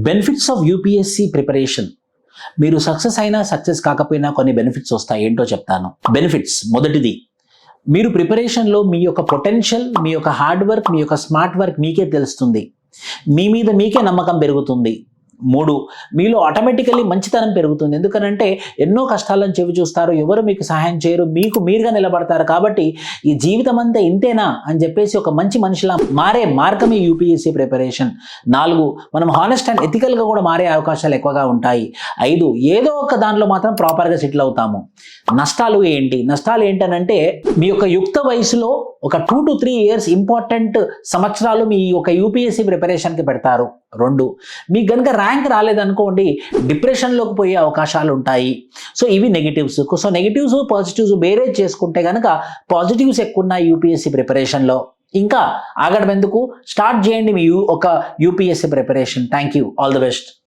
Benefits of UPSC preparation. మీరు success అయినా success కాకపోయినా కొన్ని బెనిఫిట్స్ వస్తాయి, ఏంటో చెప్తాను. బెనిఫిట్స్ మొదటిది, మీరు ప్రిపరేషన్లో మీ యొక్క పొటెన్షియల్, మీ యొక్క హార్డ్ వర్క్, మీ యొక్క స్మార్ట్ వర్క్ మీకే తెలుస్తుంది. మీ మీద మీకే నమ్మకం పెరుగుతుంది. 3, మీలో ఆటోమేటికల్లీ మంచితనం పెరుగుతుంది. ఎందుకనంటే ఎన్నో కష్టాలను చెవి చూస్తారు, ఎవరు మీకు సహాయం చేయరు, మీకు మీరుగా నిలబడతారు. కాబట్టి ఈ జీవితం అంతా ఇంతేనా అని చెప్పేసి ఒక మంచి మనిషిలా మారే మార్గమే యూపీఎస్సీ ప్రిపరేషన్. 4, మనం హానెస్ట్ అండ్ ఎథికల్గా కూడా మారే అవకాశాలు ఎక్కువగా ఉంటాయి. 5, ఏదో ఒక దాంట్లో మాత్రం ప్రాపర్గా సెటిల్ అవుతాము. నష్టాలు ఏంటి? నష్టాలు ఏంటనంటే మీ యొక్క యుక్త వయసులో ఒక 2 to 3 years ఇంపార్టెంట్ సంవత్సరాలు మీ యొక్క యూపీఎస్సీ ప్రిపరేషన్కి పెడతారు. 2, మీకు కనుక ర్యాంక్ రాలేదనుకోండి, డిప్రెషన్లోకి పోయే అవకాశాలు ఉంటాయి. సో ఇవి నెగిటివ్స్. సో నెగిటివ్స్ పాజిటివ్స్ బేరేజ్ చేసుకుంటే కనుక పాజిటివ్స్ ఎక్కువ ఉన్నాయి యూపీఎస్సీ ప్రిపరేషన్లో. ఇంకా ఆగడం ఎందుకు, స్టార్ట్ చేయండి మీ ఒక UPSC preparation. Thank you, all the best.